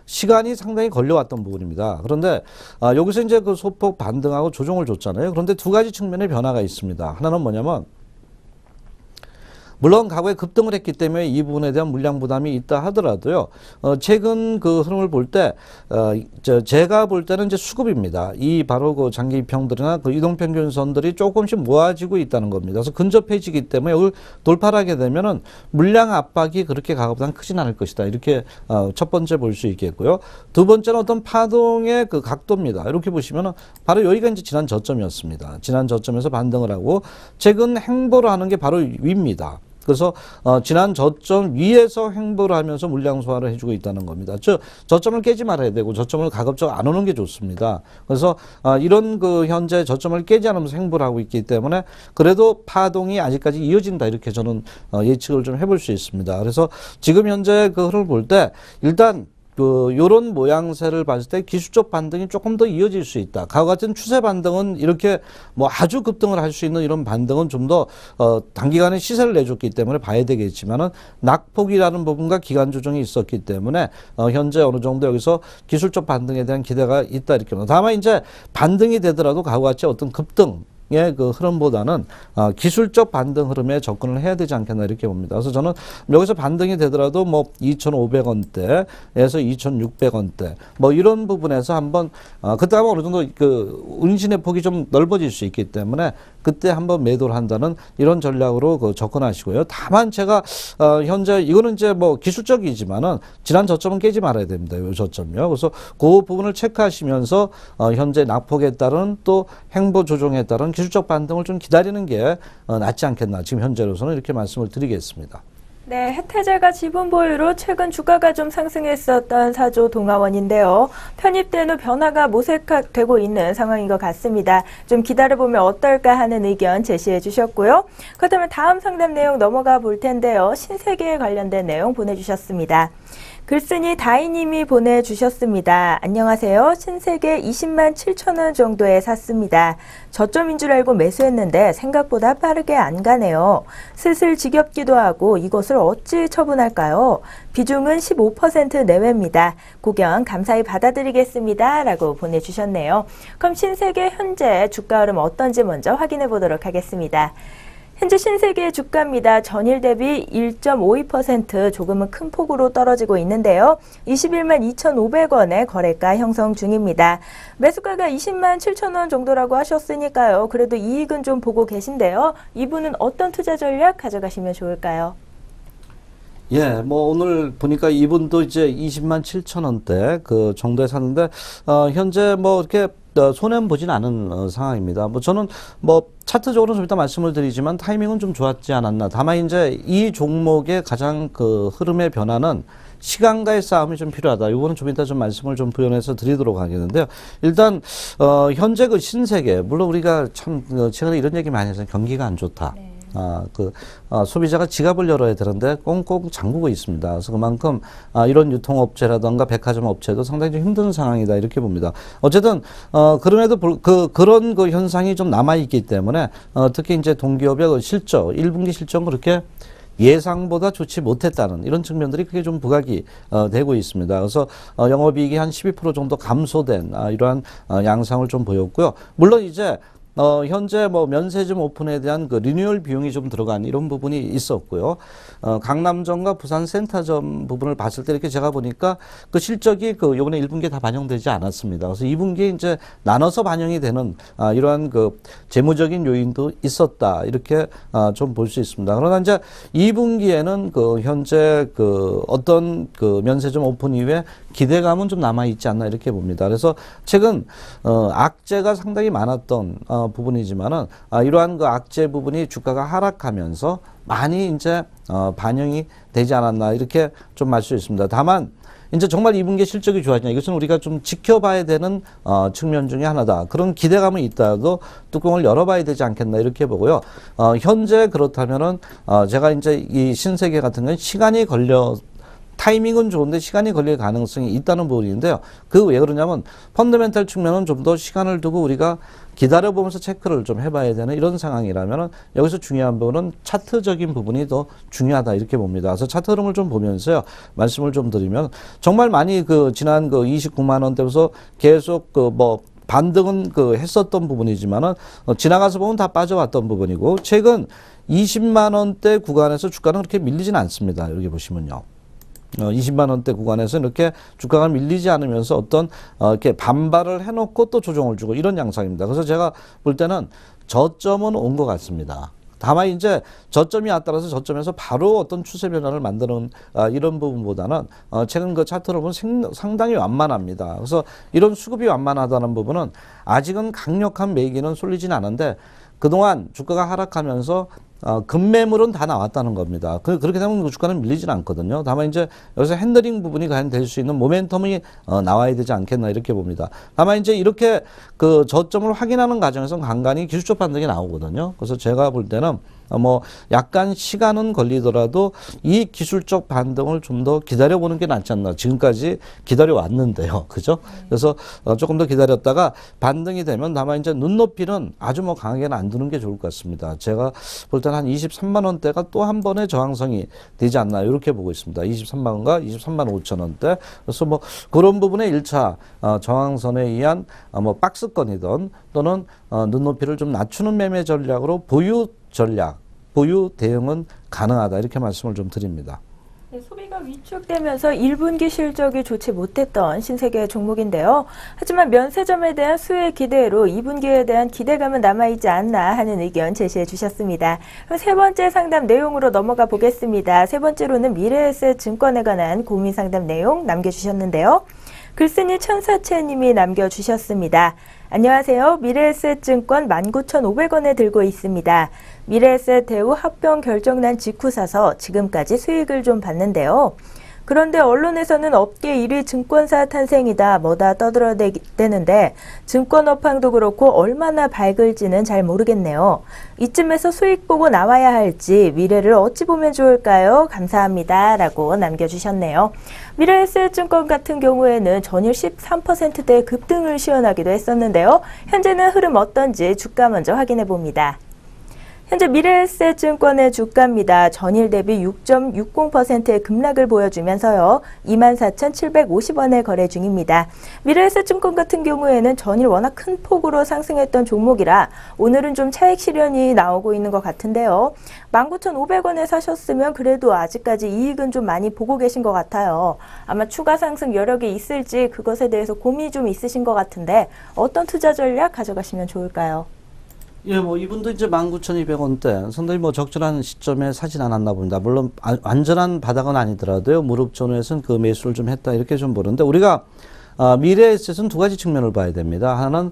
시간이 상당히 걸려왔던 부분입니다. 그런데 여기서 이제 그 소폭 반등하고 조정을 줬잖아요. 그런데 두 가지 측면의 변화가 있습니다. 하나는 뭐냐면 물론 과거에 급등을 했기 때문에 이 부분에 대한 물량 부담이 있다 하더라도요. 최근 그 흐름을 볼 때 제가 볼 때는 이제 수급입니다. 이 바로 그 장기 이평들이나 그 이동평균선들이 조금씩 모아지고 있다는 겁니다. 그래서 근접해지기 때문에 여기 돌파를 하게 되면은 물량 압박이 그렇게 과거보다는 크진 않을 것이다. 이렇게 첫 번째 볼 수 있겠고요. 두 번째는 어떤 파동의 그 각도입니다. 이렇게 보시면은 바로 여기가 이제 지난 저점이었습니다. 지난 저점에서 반등을 하고 최근 행보를 하는 게 바로 위입니다. 그래서 지난 저점 위에서 횡보를 하면서 물량 소화를 해주고 있다는 겁니다. 즉 저점을 깨지 말아야 되고 저점을 가급적 안 오는 게 좋습니다. 그래서 이런 그 현재 저점을 깨지 않으면서 횡보를 하고 있기 때문에 그래도 파동이 아직까지 이어진다 이렇게 저는 예측을 좀 해볼 수 있습니다. 그래서 지금 현재 그 흐름을 볼 때 일단 요런 모양새를 봤을 때 기술적 반등이 조금 더 이어질 수 있다. 과거 같은 추세 반등은 이렇게 뭐 아주 급등을 할 수 있는 이런 반등은 좀 더 단기간에 시세를 내줬기 때문에 봐야 되겠지만은 낙폭이라는 부분과 기간 조정이 있었기 때문에 현재 어느 정도 여기서 기술적 반등에 대한 기대가 있다 이렇게 봅니다. 다만 이제 반등이 되더라도 과거 같이 어떤 급등 그 흐름보다는 기술적 반등 흐름에 접근을 해야 되지 않겠나 이렇게 봅니다. 그래서 저는 여기서 반등이 되더라도 뭐 2,500원대에서 2,600원대 뭐 이런 부분에서 한번 그때 하면 어느 정도 그 운신의 폭이 좀 넓어질 수 있기 때문에 그때 한번 매도를 한다는 이런 전략으로 그 접근하시고요. 다만 제가 현재 이거는 이제 뭐 기술적이지만은 지난 저점은 깨지 말아야 됩니다. 이 저점요. 그래서 그 부분을 체크하시면서 현재 낙폭에 따른 또 행보 조정에 따른 기술적 반등을 좀 기다리는 게 낫지 않겠나 지금 현재로서는 이렇게 말씀을 드리겠습니다. 네, 해태제가 지분 보유로 최근 주가가 좀 상승했었던 사조 동아원인데요. 편입된 후 변화가 모색되고 있는 상황인 것 같습니다. 좀 기다려보면 어떨까 하는 의견 제시해 주셨고요. 그렇다면 다음 상담 내용 넘어가 볼 텐데요. 신세계에 관련된 내용 보내주셨습니다. 글쓴이 다이님이 보내주셨습니다. 안녕하세요. 신세계 20만 7천 원 정도에 샀습니다. 저점인 줄 알고 매수했는데 생각보다 빠르게 안 가네요. 슬슬 지겹기도 하고 이것을 어찌 처분할까요? 비중은 15% 내외입니다. 고견 감사히 받아드리겠습니다. 라고 보내주셨네요. 그럼 신세계 현재 주가 흐름 어떤지 먼저 확인해 보도록 하겠습니다. 현재 신세계 주가입니다. 전일 대비 1.52% 조금은 큰 폭으로 떨어지고 있는데요. 21만 2,500원의 거래가 형성 중입니다. 매수가가 20만 7천 원 정도라고 하셨으니까요. 그래도 이익은 좀 보고 계신데요. 이분은 어떤 투자 전략 가져가시면 좋을까요? 예, 뭐 오늘 보니까 이분도 이제 20만 7천 원대 그 정도에 샀는데 현재 뭐 이렇게 손해는 보진 않은 상황입니다. 뭐 저는 뭐 차트적으로 좀 이따 말씀을 드리지만 타이밍은 좀 좋았지 않았나. 다만 이제 이 종목의 가장 그 흐름의 변화는 시간과의 싸움이 좀 필요하다. 이거는 좀 이따 좀 말씀을 좀 부연해서 드리도록 하겠는데요. 일단 현재 그 신세계 물론 우리가 참 최근에 이런 얘기 많이 해서 경기가 안 좋다. 네. 소비자가 지갑을 열어야 되는데 꽁꽁 잠그고 있습니다. 그래서 그만큼 이런 유통업체라든가 백화점 업체도 상당히 좀 힘든 상황이다 이렇게 봅니다. 어쨌든 그럼에도 그런 그 현상이 좀 남아 있기 때문에 특히 이제 동기업의 그 실적 1분기 실적은 그렇게 예상보다 좋지 못했다는 이런 측면들이 크게 좀 부각이 되고 있습니다. 그래서 영업이익이 한 12% 정도 감소된 이러한 양상을 좀 보였고요. 물론 이제 현재 뭐 면세점 오픈에 대한 그 리뉴얼 비용이 좀 들어간 이런 부분이 있었고요. 강남점과 부산 센터점 부분을 봤을 때 이렇게 제가 보니까 그 실적이 그 요번에 1분기에 다 반영되지 않았습니다. 그래서 2분기에 이제 나눠서 반영이 되는 이러한 그 재무적인 요인도 있었다. 이렇게 좀 볼 수 있습니다. 그러나 이제 2분기에는 그 현재 그 어떤 그 면세점 오픈 이후에 기대감은 좀 남아 있지 않나 이렇게 봅니다. 그래서 최근 악재가 상당히 많았던 부분이지만은 이러한 그 악재 부분이 주가가 하락하면서 많이 이제 반영이 되지 않았나 이렇게 좀 알 수 있습니다. 다만 이제 정말 2분기 실적이 좋아지냐 이것은 우리가 좀 지켜봐야 되는 측면 중에 하나다. 그런 기대감은 있다도 뚜껑을 열어봐야 되지 않겠나 이렇게 보고요. 현재 그렇다면은 제가 이제 이 신세계 같은 경우는 시간이 걸려 타이밍은 좋은데 시간이 걸릴 가능성이 있다는 부분인데요. 그 왜 그러냐면 펀더멘탈 측면은 좀 더 시간을 두고 우리가 기다려보면서 체크를 좀 해봐야 되는 이런 상황이라면 여기서 중요한 부분은 차트적인 부분이 더 중요하다 이렇게 봅니다. 그래서 차트 흐름을 좀 보면서요. 말씀을 좀 드리면 정말 많이 그 지난 그 29만 원대에서 계속 그 뭐 반등은 그 했었던 부분이지만은 지나가서 보면 다 빠져왔던 부분이고 최근 20만 원대 구간에서 주가는 그렇게 밀리진 않습니다. 여기 보시면요. 20만 원대 구간에서 이렇게 주가가 밀리지 않으면서 어떤 이렇게 반발을 해놓고 또 조정을 주고 이런 양상입니다. 그래서 제가 볼 때는 저점은 온 것 같습니다. 다만 이제 저점이 따라서 저점에서 바로 어떤 추세 변화를 만드는 이런 부분보다는 최근 그 차트로 보면 상당히 완만합니다. 그래서 이런 수급이 완만하다는 부분은 아직은 강력한 매기는 쏠리진 않은데 그동안 주가가 하락하면서 급매물은 다 나왔다는 겁니다. 그렇게 되면 주가는 밀리진 않거든요. 다만 이제 여기서 핸들링 부분이 과연 될 수 있는 모멘텀이 나와야 되지 않겠나 이렇게 봅니다. 다만 이제 이렇게 그 저점을 확인하는 과정에서 간간히 기술적 반등이 나오거든요. 그래서 제가 볼 때는 뭐 약간 시간은 걸리더라도 이 기술적 반등을 좀 더 기다려보는 게 낫지 않나. 지금까지 기다려왔는데요. 그죠? 그래서 조금 더 기다렸다가 반등이 되면 다만 이제 눈높이는 아주 뭐 강하게는 안 두는 게 좋을 것 같습니다. 제가 볼 때 일단 한 23만 원대가 또 한 번의 저항성이 되지 않나 이렇게 보고 있습니다. 23만 원과 23만 5천 원대. 그래서 뭐 그런 부분에 1차 저항선에 의한 뭐 박스권이든 또는 눈높이를 좀 낮추는 매매 전략으로 보유 전략, 보유 대응은 가능하다 이렇게 말씀을 좀 드립니다. 네, 소비가 위축되면서 1분기 실적이 좋지 못했던 신세계 종목인데요. 하지만 면세점에 대한 수혜 기대로 2분기에 대한 기대감은 남아있지 않나 하는 의견 제시해 주셨습니다. 그럼 세 번째 상담 내용으로 넘어가 보겠습니다. 세 번째로는 미래에셋 증권에 관한 고민 상담 내용 남겨주셨는데요. 글쓴이 천사채님이 남겨주셨습니다. 안녕하세요. 미래에셋 증권 19,500원에 들고 있습니다. 미래에셋 대우 합병 결정난 직후 사서 지금까지 수익을 좀 봤는데요. 그런데 언론에서는 업계 1위 증권사 탄생이다 뭐다 떠들어대는데 증권 업황도 그렇고 얼마나 밝을지는 잘 모르겠네요. 이쯤에서 수익 보고 나와야 할지 미래를 어찌 보면 좋을까요? 감사합니다. 라고 남겨주셨네요. 미래에셋 증권 같은 경우에는 전일 13%대 급등을 시현하기도 했었는데요. 현재는 흐름 어떤지 주가 먼저 확인해 봅니다. 현재 미래에셋 증권의 주가입니다. 전일 대비 6.60%의 급락을 보여주면서요. 24,750원에 거래 중입니다. 미래에셋 증권 같은 경우에는 전일 워낙 큰 폭으로 상승했던 종목이라 오늘은 좀 차익 실현이 나오고 있는 것 같은데요. 19,500원에 사셨으면 그래도 아직까지 이익은 좀 많이 보고 계신 것 같아요. 아마 추가 상승 여력이 있을지 그것에 대해서 고민이 좀 있으신 것 같은데 어떤 투자 전략 가져가시면 좋을까요? 예, 뭐 이분도 이제 19,200원대 상당히 뭐 적절한 시점에 사진 않았나 봅니다. 물론 완전한 바닥은 아니더라도요. 무릎 전후에서는 그 매수를 좀 했다 이렇게 좀 보는데 우리가 미래에셋은 두 가지 측면을 봐야 됩니다. 하나는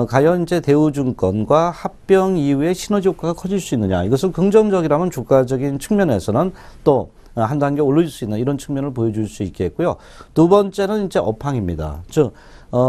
과연 이제 대우증권과 합병 이후에 시너지 효과가 커질 수 있느냐. 이것은 긍정적이라면 주가적인 측면에서는 또 한 단계 올릴 수 있는 이런 측면을 보여줄 수 있겠고요. 두 번째는 이제 업황입니다. 즉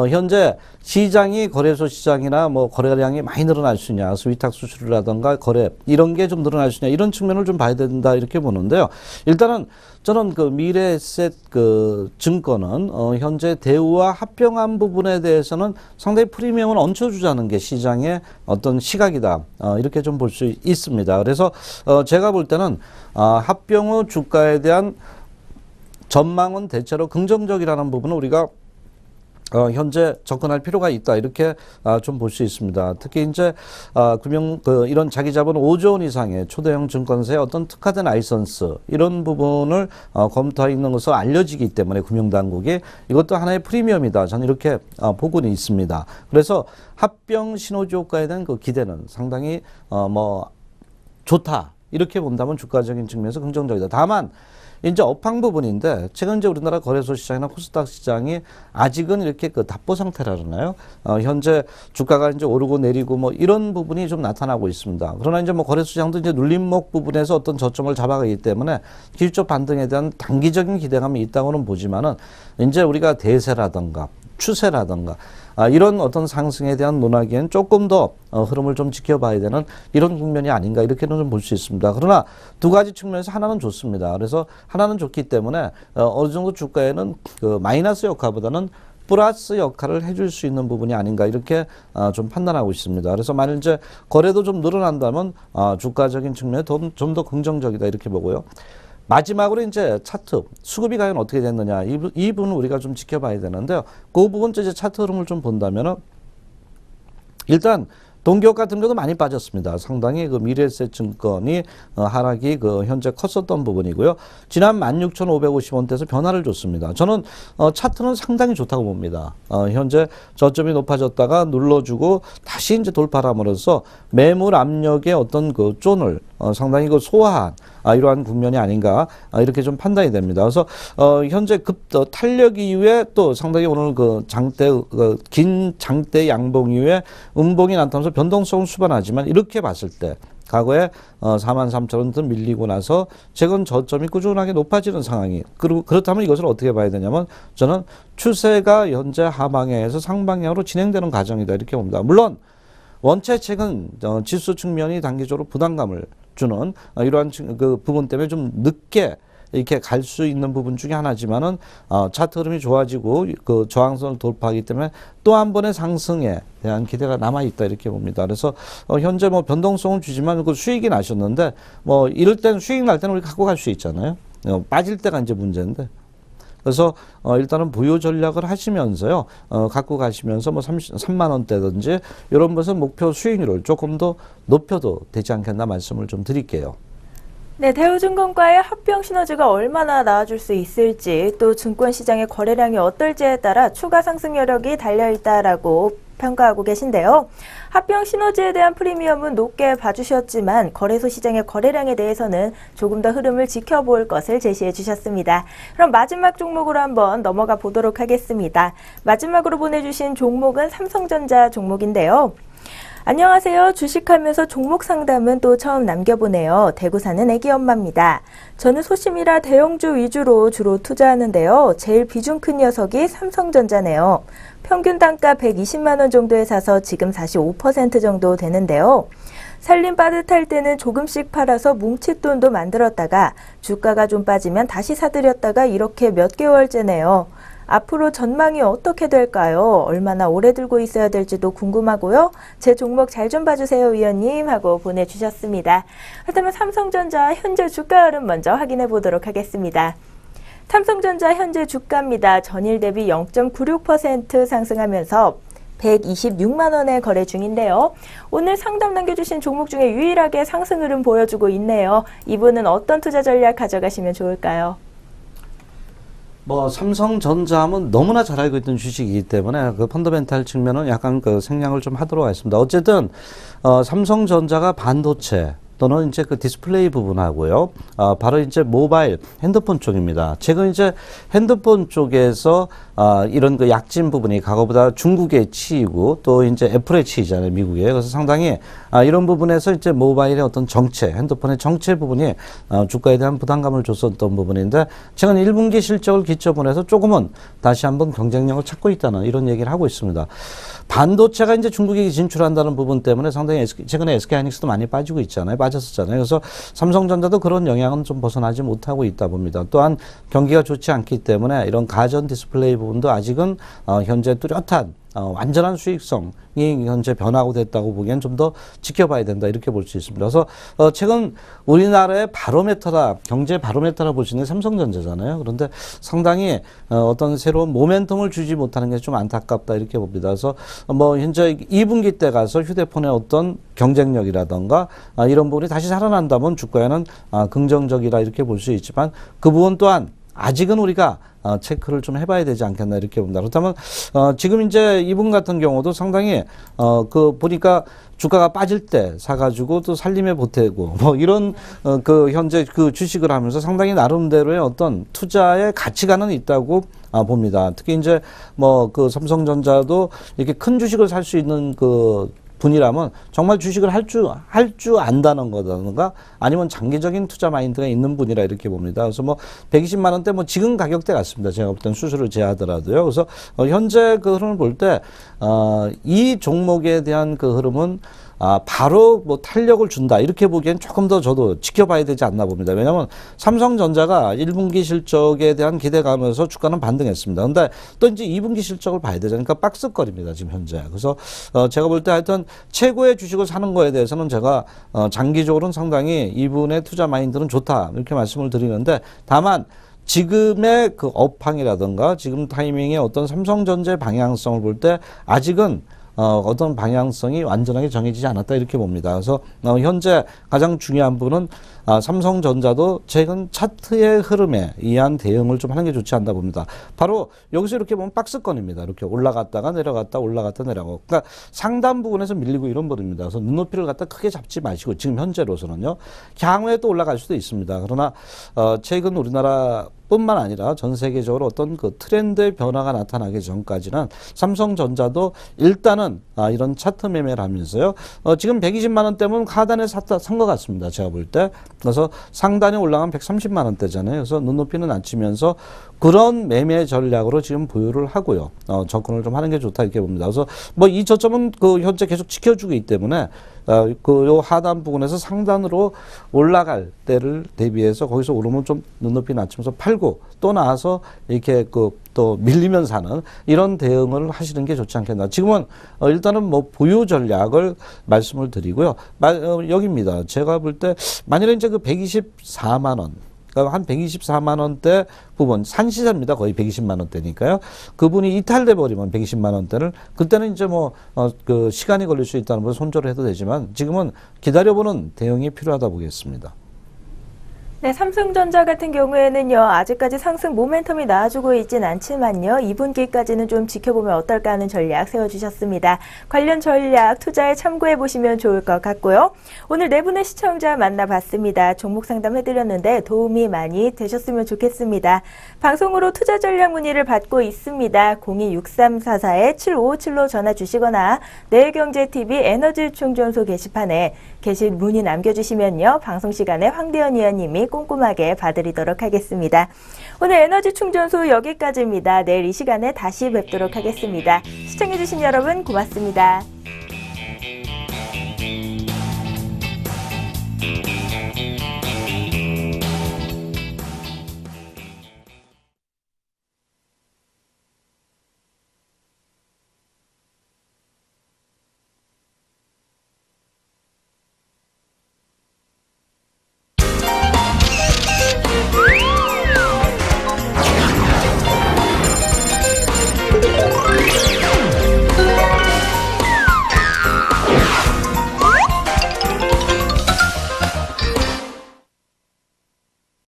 현재 시장이 거래소 시장이나 뭐 거래량이 많이 늘어날 수 있냐, 그래서 위탁 수수료라든가 거래 이런 게 좀 늘어날 수 있냐 이런 측면을 좀 봐야 된다 이렇게 보는데요. 일단은 저는 그 미래에셋 그 증권은 현재 대우와 합병한 부분에 대해서는 상당히 프리미엄을 얹혀주자는 게 시장의 어떤 시각이다 이렇게 좀 볼 수 있습니다. 그래서 제가 볼 때는 합병 후 주가에 대한 전망은 대체로 긍정적이라는 부분은 우리가 현재 접근할 필요가 있다 이렇게 좀 볼 수 있습니다. 특히 이제 이런 자기 자본 5조 원 이상의 초대형 증권사의 어떤 특화된 라이선스 이런 부분을 검토하고 있는 것으로 알려지기 때문에 금융당국이 이것도 하나의 프리미엄이다. 저는 이렇게 보고는 있습니다. 그래서 합병 시너지 효과에 대한 그 기대는 상당히 뭐 좋다 이렇게 본다면 주가적인 측면에서 긍정적이다. 다만 이제 업황 부분인데 최근 이제 우리나라 거래소 시장이나 코스닥 시장이 아직은 이렇게 그 답보 상태라 그러나요? 현재 주가가 이제 오르고 내리고 뭐 이런 부분이 좀 나타나고 있습니다. 그러나 이제 뭐 거래소 시장도 이제 눌림목 부분에서 어떤 저점을 잡아가기 때문에 기술적 반등에 대한 단기적인 기대감이 있다고는 보지만은 이제 우리가 대세라든가 추세라든가 이런 어떤 상승에 대한 논하기엔 조금 더 흐름을 좀 지켜봐야 되는 이런 국면이 아닌가 이렇게는 좀 볼 수 있습니다. 그러나 두 가지 측면에서 하나는 좋습니다. 그래서 하나는 좋기 때문에 어느 정도 주가에는 그 마이너스 역할보다는 플러스 역할을 해줄 수 있는 부분이 아닌가 이렇게 좀 판단하고 있습니다. 그래서 만일 이제 거래도 좀 늘어난다면 주가적인 측면에 좀 더 긍정적이다 이렇게 보고요. 마지막으로 이제 차트 수급이 과연 어떻게 됐느냐 이 부분은 우리가 좀 지켜봐야 되는데요. 그 부분 이제 차트 흐름을 좀 본다면은 일단 동기업 같은 경우도 많이 빠졌습니다. 상당히 그 미래에셋 증권이 하락이 그 현재 컸었던 부분이고요. 지난 16,550원대에서 변화를 줬습니다. 저는 차트는 상당히 좋다고 봅니다. 현재 저점이 높아졌다가 눌러주고 다시 이제 돌파를 함으로써 매물 압력의 어떤 그 쫀을 상당히 그 소화한 이러한 국면이 아닌가 이렇게 좀 판단이 됩니다. 그래서 현재 탄력 이후에 또 상당히 오늘 그 장대 긴 장대 양봉 이후에 음봉이 나타나면서 변동성은 수반하지만 이렇게 봤을 때 과거에 43,000원 밀리고 나서 최근 저점이 꾸준하게 높아지는 상황이 그렇다면 이것을 어떻게 봐야 되냐면 저는 추세가 현재 하방향에서 상방향으로 진행되는 과정이다 이렇게 봅니다. 물론 원체 최근 지수 측면이 단기적으로 부담감을 주는 이러한 그 부분 때문에 좀 늦게 이렇게 갈 수 있는 부분 중에 하나지만은 차트 흐름이 좋아지고 그 저항선을 돌파하기 때문에 또 한 번의 상승에 대한 기대가 남아 있다 이렇게 봅니다. 그래서 현재 뭐 변동성은 주지만 그 수익이 나셨는데 뭐 이럴 때는 수익 날 때는 우리 갖고 갈 수 있잖아요. 빠질 때가 이제 문제인데. 그래서 일단은 부유 전략을 하시면서요, 갖고 가시면서 뭐 3만 원대든지 이런 것은 목표 수익률을 조금 더 높여도 되지 않겠나 말씀을 좀 드릴게요. 네, 대우증권과의 합병 시너지가 얼마나 나아질 수 있을지, 또 증권시장의 거래량이 어떨지에 따라 추가 상승 여력이 달려있다라고 평가하고 계신데요. 합병 시너지에 대한 프리미엄은 높게 봐주셨지만 거래소 시장의 거래량에 대해서는 조금 더 흐름을 지켜볼 것을 제시해 주셨습니다. 그럼 마지막 종목으로 한번 넘어가 보도록 하겠습니다. 마지막으로 보내주신 종목은 삼성전자 종목인데요. 안녕하세요. 주식하면서 종목 상담은 또 처음 남겨보네요. 대구 사는 애기 엄마입니다. 저는 소심이라 대형주 위주로 주로 투자하는데요. 제일 비중 큰 녀석이 삼성전자네요. 평균 단가 120만 원 정도에 사서 지금 45% 정도 되는데요. 살림 빠듯할 때는 조금씩 팔아서 뭉칫돈도 만들었다가 주가가 좀 빠지면 다시 사들였다가 이렇게 몇 개월째네요. 앞으로 전망이 어떻게 될까요? 얼마나 오래 들고 있어야 될지도 궁금하고요. 제 종목 잘 좀 봐주세요, 위원님 하고 보내주셨습니다. 그렇다면 삼성전자 현재 주가 흐름 먼저 확인해 보도록 하겠습니다. 삼성전자 현재 주가입니다. 전일 대비 0.96% 상승하면서 126만 원에 거래 중인데요. 오늘 상담 남겨주신 종목 중에 유일하게 상승 흐름 보여주고 있네요. 이분은 어떤 투자 전략 가져가시면 좋을까요? 뭐 삼성전자 하면 너무나 잘 알고 있던 주식이기 때문에 그 펀더멘탈 측면은 약간 그 생략을 좀 하도록 하겠습니다. 어쨌든 삼성전자가 반도체 또는 이제 그 디스플레이 부분하고요. 바로 이제 모바일 핸드폰 쪽입니다. 최근 이제 핸드폰 쪽에서 이런 그 약진 부분이 과거보다 중국에 치이고 또 이제 애플에 치이잖아요, 미국에. 그래서 상당히 이런 부분에서 이제 모바일의 어떤 정체, 핸드폰의 정체 부분이 주가에 대한 부담감을 줬었던 부분인데 최근 1분기 실적을 기점으로 해서 조금은 다시 한번 경쟁력을 찾고 있다는 이런 얘기를 하고 있습니다. 반도체가 이제 중국에 진출한다는 부분 때문에 상당히 최근에 SK하이닉스도 많이 빠지고 있잖아요. 빠졌었잖아요. 그래서 삼성전자도 그런 영향은 좀 벗어나지 못하고 있다 봅니다. 또한 경기가 좋지 않기 때문에 이런 가전 디스플레이 부분도 아직은 현재 뚜렷한 완전한 수익성이 현재 변화하고 됐다고 보기엔 좀 더 지켜봐야 된다 이렇게 볼 수 있습니다. 그래서 최근 우리나라의 바로메터라 경제 바로메터라 볼 수 있는 삼성전자잖아요. 그런데 상당히 어떤 새로운 모멘텀을 주지 못하는 게 좀 안타깝다 이렇게 봅니다. 그래서 뭐 현재 2분기 때 가서 휴대폰의 어떤 경쟁력이라던가 이런 부분이 다시 살아난다면 주가에는 긍정적이라 이렇게 볼 수 있지만 그 부분 또한 아직은 우리가 체크를 좀 해봐야 되지 않겠나 이렇게 봅니다. 그렇다면 지금 이제 이분 같은 경우도 상당히 그 보니까 주가가 빠질 때 사가지고 또 살림에 보태고 뭐 이런 그 현재 그 주식을 하면서 상당히 나름대로의 어떤 투자의 가치관은 있다고 봅니다. 특히 이제 뭐 그 삼성전자도 이렇게 큰 주식을 살 수 있는 그 분이라면 정말 주식을 할 줄 안다는 거라든가 아니면 장기적인 투자 마인드가 있는 분이라 이렇게 봅니다. 그래서 뭐 120만 원대 뭐 지금 가격대 같습니다. 제가 볼 땐 수수료 제하더라도요. 그래서 현재 그 흐름을 볼 때 이 종목에 대한 그 흐름은 바로 뭐 탄력을 준다 이렇게 보기엔 조금 더 저도 지켜봐야 되지 않나 봅니다. 왜냐하면 삼성전자가 1분기 실적에 대한 기대감에서 주가는 반등했습니다. 그런데 또 이제 2분기 실적을 봐야 되잖아요. 그러니까 박스거리입니다 지금 현재. 그래서 제가 볼 때 하여튼 최고의 주식을 사는 거에 대해서는 제가 장기적으로는 상당히 이분의 투자 마인드는 좋다 이렇게 말씀을 드리는데 다만 지금의 그 업황이라든가 지금 타이밍의 어떤 삼성전자의 방향성을 볼 때 아직은 어떤 방향성이 완전하게 정해지지 않았다 이렇게 봅니다. 그래서 현재 가장 중요한 부분은 삼성전자도 최근 차트의 흐름에 의한 대응을 좀 하는 게 좋지 않나 봅니다. 바로 여기서 이렇게 보면 박스권입니다. 이렇게 올라갔다가 내려갔다 올라갔다 내려가고 그러니까 상단 부분에서 밀리고 이런 부분입니다. 그래서 눈높이를 갖다 크게 잡지 마시고 지금 현재로서는요. 향후에 또 올라갈 수도 있습니다. 그러나 최근 우리나라 뿐만 아니라 전 세계적으로 어떤 그 트렌드의 변화가 나타나기 전까지는 삼성전자도 일단은 이런 차트 매매를 하면서요. 지금 120만 원대면 하단에 산 것 같습니다. 제가 볼 때. 그래서 상단에 올라간 130만 원대잖아요. 그래서 눈높이는 낮추면서 그런 매매 전략으로 지금 보유를 하고요. 접근을 좀 하는 게 좋다 이렇게 봅니다. 그래서 뭐 이 저점은 그 현재 계속 지켜주기 때문에 요 하단 부분에서 상단으로 올라갈 때를 대비해서 거기서 오르면 좀 눈높이 낮추면서 팔고 또 나와서 이렇게 또 밀리면서 하는 이런 대응을 하시는 게 좋지 않겠나. 지금은 일단은 뭐 보유 전략을 말씀을 드리고요. 여기입니다. 제가 볼 때 만일에 이제 그 124만 원 그러니까 한 124만 원대 부분 산시세입니다. 거의 120만 원대니까요. 그분이 이탈돼 버리면 120만 원대를 그때는 이제 뭐 그 시간이 걸릴 수 있다는 걸 손절을 해도 되지만 지금은 기다려보는 대응이 필요하다 보겠습니다. 네, 삼성전자 같은 경우에는요, 아직까지 상승 모멘텀이 나와주고 있진 않지만요, 2분기까지는 좀 지켜보면 어떨까 하는 전략 세워주셨습니다. 관련 전략 투자에 참고해 보시면 좋을 것 같고요. 오늘 네 분의 시청자 만나봤습니다. 종목 상담 해드렸는데 도움이 많이 되셨으면 좋겠습니다. 방송으로 투자 전략 문의를 받고 있습니다. 02-6344-7557로 전화 주시거나 내일경제TV 에너지 충전소 게시판에 게신 문의 남겨주시면요, 방송 시간에 황대현 위원님이 꼼꼼하게 봐드리도록 하겠습니다. 오늘 에너지 충전소 여기까지입니다. 내일 이 시간에 다시 뵙도록 하겠습니다. 시청해주신 여러분 고맙습니다.